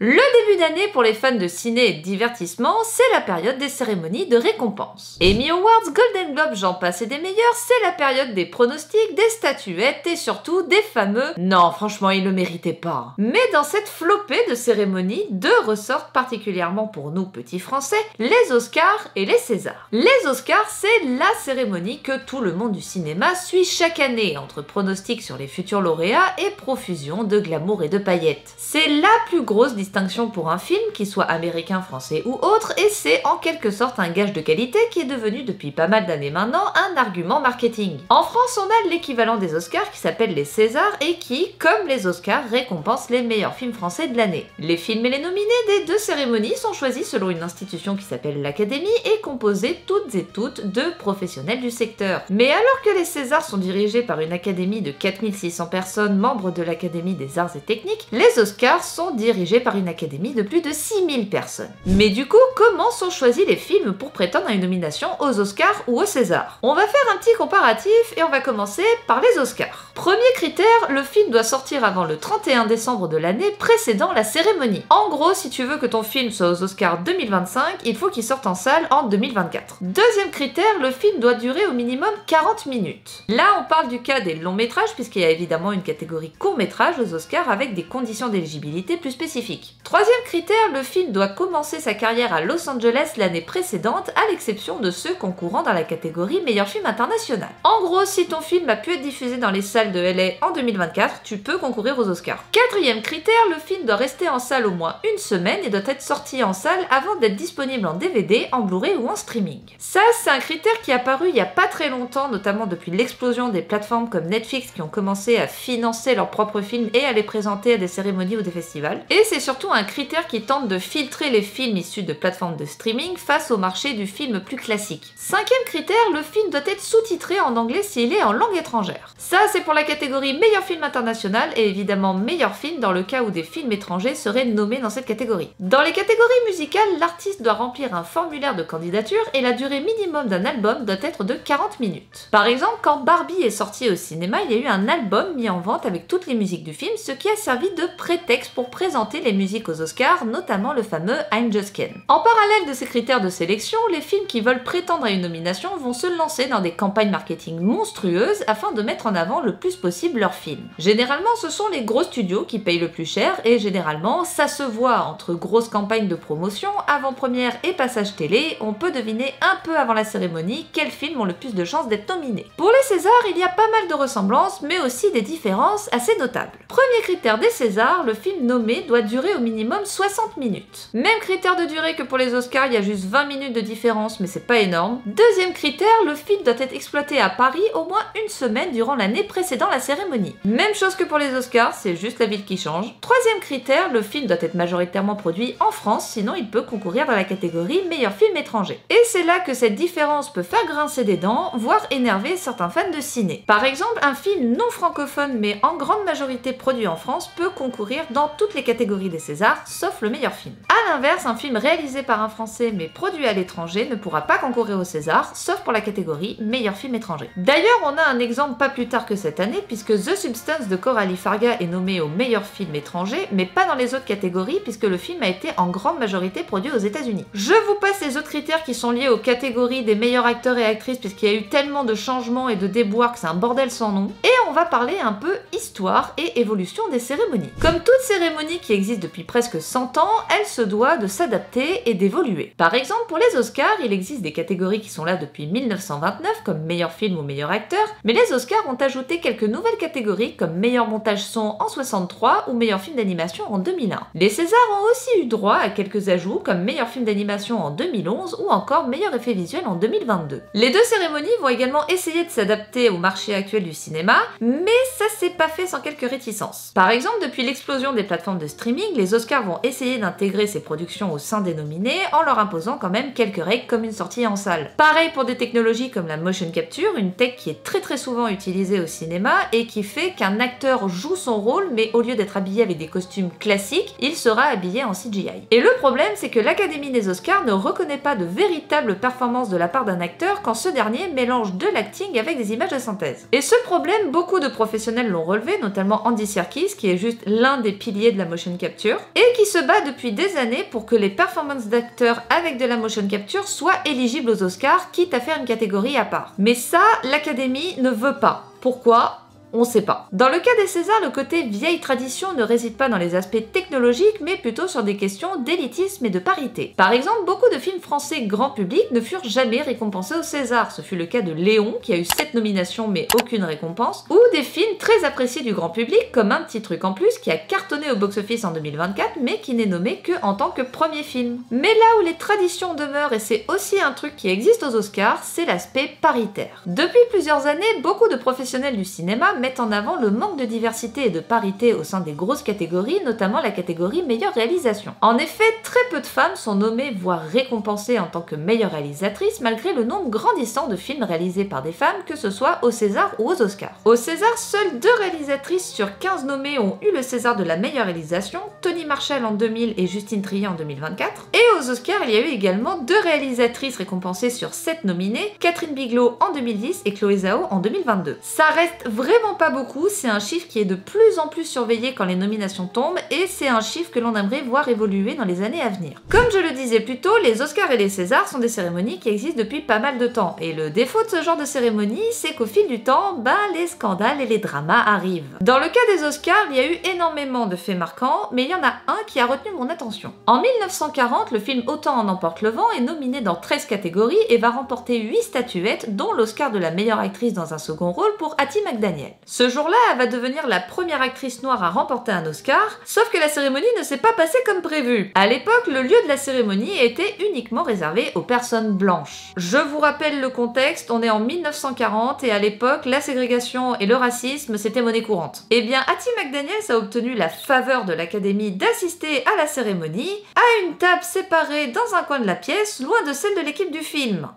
Le début d'année pour les fans de ciné et de divertissement, c'est la période des cérémonies de récompense. Emmy Awards, Golden Globes, j'en passe et des meilleurs, c'est la période des pronostics, des statuettes et surtout des fameux « Non, franchement, il le méritait pas ». Mais dans cette flopée de cérémonies, deux ressortent particulièrement pour nous petits français, les Oscars et les Césars. Les Oscars, c'est la cérémonie que tout le monde du cinéma suit chaque année, entre pronostics sur les futurs lauréats et profusion de glamour et de paillettes. C'est la plus grosse distinction pour un film, qu'il soit américain, français ou autre, et c'est en quelque sorte un gage de qualité qui est devenu depuis pas mal d'années maintenant un argument marketing. En France, on a l'équivalent des Oscars qui s'appelle les Césars et qui, comme les Oscars, récompense les meilleurs films français de l'année. Les films et les nominés des deux cérémonies sont choisis selon une institution qui s'appelle l'Académie et composée toutes et toutes de professionnels du secteur. Mais alors que les Césars sont dirigés par une académie de 4600 personnes membres de l'Académie des Arts et Techniques, les Oscars sont dirigés par une académie de plus de 6000 personnes. Mais du coup, comment sont choisis les films pour prétendre à une nomination aux Oscars ou aux Césars? On va faire un petit comparatif et on va commencer par les Oscars. Premier critère, le film doit sortir avant le 31 décembre de l'année précédant la cérémonie. En gros, si tu veux que ton film soit aux Oscars 2025, il faut qu'il sorte en salle en 2024. Deuxième critère, le film doit durer au minimum 40 minutes. Là, on parle du cas des longs métrages puisqu'il y a évidemment une catégorie court métrage aux Oscars avec des conditions d'éligibilité plus spécifiques. Troisième critère, le film doit commencer sa carrière à Los Angeles l'année précédente, à l'exception de ceux concourant dans la catégorie meilleur film international. En gros, si ton film a pu être diffusé dans les salles de LA en 2024, tu peux concourir aux Oscars. Quatrième critère, le film doit rester en salle au moins une semaine et doit être sorti en salle avant d'être disponible en DVD, en Blu-ray ou en streaming. Ça, c'est un critère qui est apparu il y a pas très longtemps, notamment depuis l'explosion des plateformes comme Netflix qui ont commencé à financer leurs propres films et à les présenter à des cérémonies ou des festivals. Et c'est surtout un critère qui tente de filtrer les films issus de plateformes de streaming face au marché du film plus classique. Cinquième critère, le film doit être sous-titré en anglais s'il est en langue étrangère. Ça, c'est pour la catégorie meilleur film international et évidemment meilleur film dans le cas où des films étrangers seraient nommés dans cette catégorie. Dans les catégories musicales, l'artiste doit remplir un formulaire de candidature et la durée minimum d'un album doit être de 40 minutes. Par exemple, quand Barbie est sorti au cinéma, il y a eu un album mis en vente avec toutes les musiques du film, ce qui a servi de prétexte pour présenter les musiques aux Oscars, notamment le fameux I'm Just Ken. En parallèle de ces critères de sélection, les films qui veulent prétendre à une nomination vont se lancer dans des campagnes marketing monstrueuses afin de mettre en avant le plus possible leurs films. Généralement, ce sont les gros studios qui payent le plus cher et généralement, ça se voit entre grosses campagnes de promotion, avant-première et passage télé, on peut deviner un peu avant la cérémonie quels films ont le plus de chances d'être nominés. Pour les Césars, il y a pas mal de ressemblances, mais aussi des différences assez notables. Premier critère des Césars, le film nommé doit durer au minimum 60 minutes. Même critère de durée que pour les Oscars, il y a juste 20 minutes de différence, mais c'est pas énorme. Deuxième critère, le film doit être exploité à Paris au moins une semaine durant l'année précédant la cérémonie. Même chose que pour les Oscars, c'est juste la ville qui change. Troisième critère, le film doit être majoritairement produit en France, sinon il peut concourir dans la catégorie meilleur film étranger. Et c'est là que cette différence peut faire grincer des dents, voire énerver certains fans de ciné. Par exemple, un film non francophone mais en grande majorité produit en France peut concourir dans toutes les catégories des Césars, sauf le meilleur film. A l'inverse, un film réalisé par un Français mais produit à l'étranger ne pourra pas concourir au César, sauf pour la catégorie meilleur film étranger. D'ailleurs, on a un exemple pas plus tard que cette année, puisque The Substance de Coralie Farga est nommé au meilleur film étranger, mais pas dans les autres catégories, puisque le film a été en grande majorité produit aux États-Unis. Je vous passe les autres critères qui sont liés aux catégories des meilleurs acteurs et actrices, puisqu'il y a eu tellement de changements et de déboires que c'est un bordel sans nom. Et on va parler un peu histoire et évolution des cérémonies. Comme toute cérémonie qui existe depuis presque 100 ans, elle se doit de s'adapter et d'évoluer. Par exemple, pour les Oscars, il existe des catégories qui sont là depuis 1929, comme meilleur film ou meilleur acteur, mais les Oscars ont ajouté quelques nouvelles catégories, comme meilleur montage son en 63 ou meilleur film d'animation en 2001. Les Césars ont aussi eu droit à quelques ajouts, comme meilleur film d'animation en 2011 ou encore meilleur effet visuel en 2022. Les deux cérémonies vont également essayer de s'adapter au marché actuel du cinéma, mais ça s'est pas fait sans quelques réticences. Par exemple, depuis l'explosion des plateformes de streaming, les Oscars vont essayer d'intégrer ces productions au sein des nominés en leur imposant quand même quelques règles comme une sortie en salle. Pareil pour des technologies comme la motion capture, une tech qui est très souvent utilisée au cinéma et qui fait qu'un acteur joue son rôle mais au lieu d'être habillé avec des costumes classiques, il sera habillé en CGI. Et le problème, c'est que l'Académie des Oscars ne reconnaît pas de véritable performance de la part d'un acteur quand ce dernier mélange de l'acting avec des images de synthèse. Et ce problème, beaucoup de professionnels l'ont relevé, notamment Andy Serkis, qui est juste l'un des piliers de la motion capture, et qui se bat depuis des années pour que les performances d'acteurs avec de la motion capture soient éligibles aux Oscars, quitte à faire une catégorie à part. Mais ça, l'Académie ne veut pas. Pourquoi ? On sait pas. Dans le cas des Césars, le côté vieille tradition ne réside pas dans les aspects technologiques, mais plutôt sur des questions d'élitisme et de parité. Par exemple, beaucoup de films français grand public ne furent jamais récompensés aux Césars. Ce fut le cas de Léon, qui a eu 7 nominations mais aucune récompense, ou des films très appréciés du grand public, comme Un petit truc en plus, qui a cartonné au box-office en 2024, mais qui n'est nommé que en tant que premier film. Mais là où les traditions demeurent, et c'est aussi un truc qui existe aux Oscars, c'est l'aspect paritaire. Depuis plusieurs années, beaucoup de professionnels du cinéma mettent en avant le manque de diversité et de parité au sein des grosses catégories, notamment la catégorie meilleure réalisation. En effet, très peu de femmes sont nommées voire récompensées en tant que meilleure réalisatrice malgré le nombre grandissant de films réalisés par des femmes, que ce soit aux Césars ou aux Oscars. Aux Césars, seules 2 réalisatrices sur 15 nommées ont eu le César de la meilleure réalisation, Toni Marshall en 2000 et Justine Triet en 2024. Et aux Oscars, il y a eu également 2 réalisatrices récompensées sur 7 nominées, Catherine Bigelow en 2010 et Chloé Zhao en 2022. Ça reste vraiment pas beaucoup, c'est un chiffre qui est de plus en plus surveillé quand les nominations tombent et c'est un chiffre que l'on aimerait voir évoluer dans les années à venir. Comme je le disais plus tôt, les Oscars et les Césars sont des cérémonies qui existent depuis pas mal de temps et le défaut de ce genre de cérémonie, c'est qu'au fil du temps, les scandales et les dramas arrivent. Dans le cas des Oscars, il y a eu énormément de faits marquants, mais il y en a un qui a retenu mon attention. En 1940, le film Autant en emporte le vent est nominé dans 13 catégories et va remporter 8 statuettes, dont l'Oscar de la meilleure actrice dans un second rôle pour Hattie McDaniel. Ce jour-là, elle va devenir la première actrice noire à remporter un Oscar, sauf que la cérémonie ne s'est pas passée comme prévu. À l'époque, le lieu de la cérémonie était uniquement réservé aux personnes blanches. Je vous rappelle le contexte, on est en 1940 et à l'époque, la ségrégation et le racisme, c'était monnaie courante. Eh bien, Hattie McDaniel a obtenu la faveur de l'Académie d'assister à la cérémonie, à une table séparée dans un coin de la pièce, loin de celle de l'équipe du film.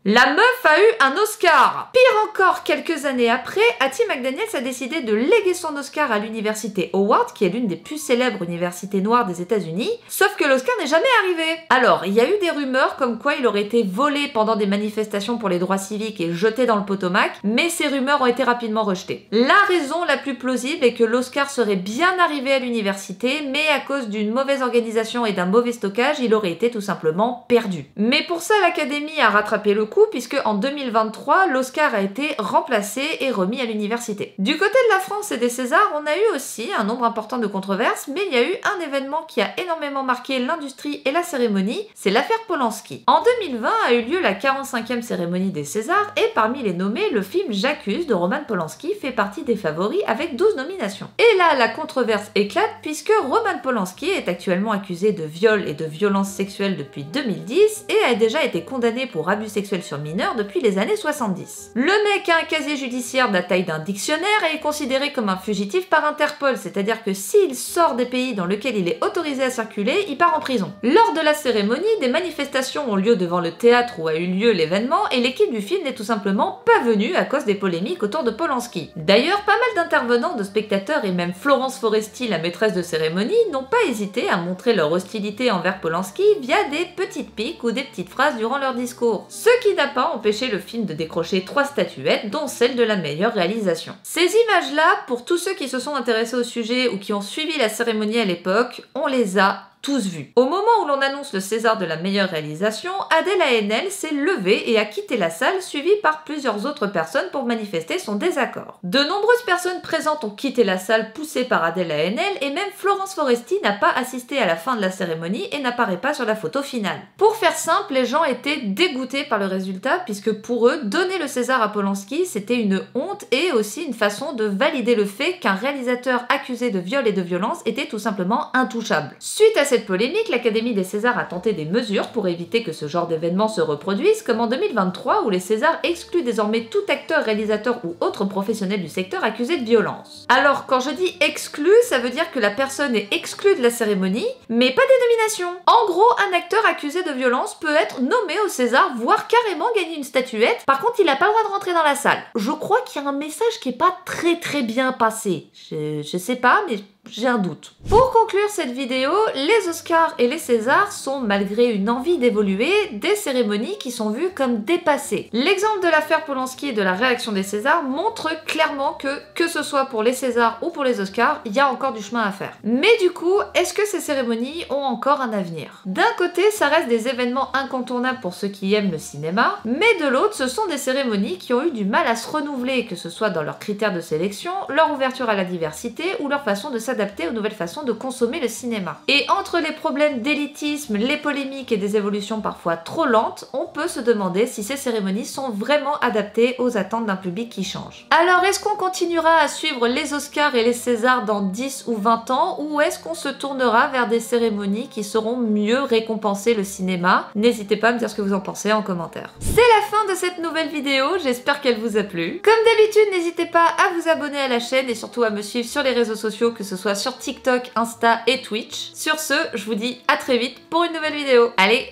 La meuf a eu un Oscar! Pire encore, quelques années après, Hattie McDaniel a décidé de léguer son Oscar à l'université Howard, qui est l'une des plus célèbres universités noires des États-Unis, sauf que l'Oscar n'est jamais arrivé. Alors, il y a eu des rumeurs comme quoi il aurait été volé pendant des manifestations pour les droits civiques et jeté dans le Potomac, mais ces rumeurs ont été rapidement rejetées. La raison la plus plausible est que l'Oscar serait bien arrivé à l'université, mais à cause d'une mauvaise organisation et d'un mauvais stockage, il aurait été tout simplement perdu. Mais pour ça, l'Académie a rattrapé le puisque en 2023, l'Oscar a été remplacé et remis à l'université. Du côté de la France et des Césars, on a eu aussi un nombre important de controverses, mais il y a eu un événement qui a énormément marqué l'industrie et la cérémonie, c'est l'affaire Polanski. En 2020 a eu lieu la 45e cérémonie des Césars et parmi les nommés, le film J'accuse de Roman Polanski fait partie des favoris avec 12 nominations. Et là, la controverse éclate puisque Roman Polanski est actuellement accusé de viol et de violence sexuelle depuis 2010 et a déjà été condamné pour abus sexuels sur mineurs depuis les années 70. Le mec a un casier judiciaire de la taille d'un dictionnaire et est considéré comme un fugitif par Interpol, c'est-à-dire que s'il sort des pays dans lesquels il est autorisé à circuler, il part en prison. Lors de la cérémonie, des manifestations ont lieu devant le théâtre où a eu lieu l'événement et l'équipe du film n'est tout simplement pas venue à cause des polémiques autour de Polanski. D'ailleurs, pas mal d'intervenants, de spectateurs et même Florence Foresti, la maîtresse de cérémonie, n'ont pas hésité à montrer leur hostilité envers Polanski via des petites piques ou des petites phrases durant leur discours. Ce qui n'a pas empêché le film de décrocher 3 statuettes, dont celle de la meilleure réalisation. Ces images-là, pour tous ceux qui se sont intéressés au sujet ou qui ont suivi la cérémonie à l'époque, on les a tous vus. Au moment où l'on annonce le César de la meilleure réalisation, Adèle Haenel s'est levée et a quitté la salle, suivie par plusieurs autres personnes pour manifester son désaccord. De nombreuses personnes présentes ont quitté la salle poussées par Adèle Haenel et même Florence Foresti n'a pas assisté à la fin de la cérémonie et n'apparaît pas sur la photo finale. Pour faire simple, les gens étaient dégoûtés par le résultat puisque pour eux, donner le César à Polanski, c'était une honte et aussi une façon de valider le fait qu'un réalisateur accusé de viol et de violence était tout simplement intouchable. Suite à cette polémique, l'Académie des Césars a tenté des mesures pour éviter que ce genre d'événements se reproduise, comme en 2023 où les Césars excluent désormais tout acteur, réalisateur ou autre professionnel du secteur accusé de violence. Alors quand je dis exclu, ça veut dire que la personne est exclue de la cérémonie, mais pas des nominations. En gros, un acteur accusé de violence peut être nommé au César, voire carrément gagner une statuette. Par contre, il n'a pas le droit de rentrer dans la salle. Je crois qu'il y a un message qui est pas très bien passé. Je sais pas, mais j'ai un doute. Pour conclure cette vidéo, les Oscars et les Césars sont, malgré une envie d'évoluer, des cérémonies qui sont vues comme dépassées. L'exemple de l'affaire Polanski et de la réaction des Césars montre clairement que ce soit pour les Césars ou pour les Oscars, il y a encore du chemin à faire. Mais du coup, est-ce que ces cérémonies ont encore un avenir? D'un côté, ça reste des événements incontournables pour ceux qui aiment le cinéma, mais de l'autre, ce sont des cérémonies qui ont eu du mal à se renouveler, que ce soit dans leurs critères de sélection, leur ouverture à la diversité ou leur façon de s'adapter aux nouvelles façons de consommer le cinéma. Et entre les problèmes d'élitisme, les polémiques et des évolutions parfois trop lentes, on peut se demander si ces cérémonies sont vraiment adaptées aux attentes d'un public qui change. Alors est-ce qu'on continuera à suivre les Oscars et les Césars dans 10 ou 20 ans, ou est-ce qu'on se tournera vers des cérémonies qui sauront mieux récompenser le cinéma? N'hésitez pas à me dire ce que vous en pensez en commentaire. C'est la fin de cette nouvelle vidéo, j'espère qu'elle vous a plu. Comme d'habitude, n'hésitez pas à vous abonner à la chaîne et surtout à me suivre sur les réseaux sociaux, que ce soit sur TikTok, Insta et Twitch. Sur ce, je vous dis à très vite pour une nouvelle vidéo. Allez,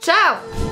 ciao!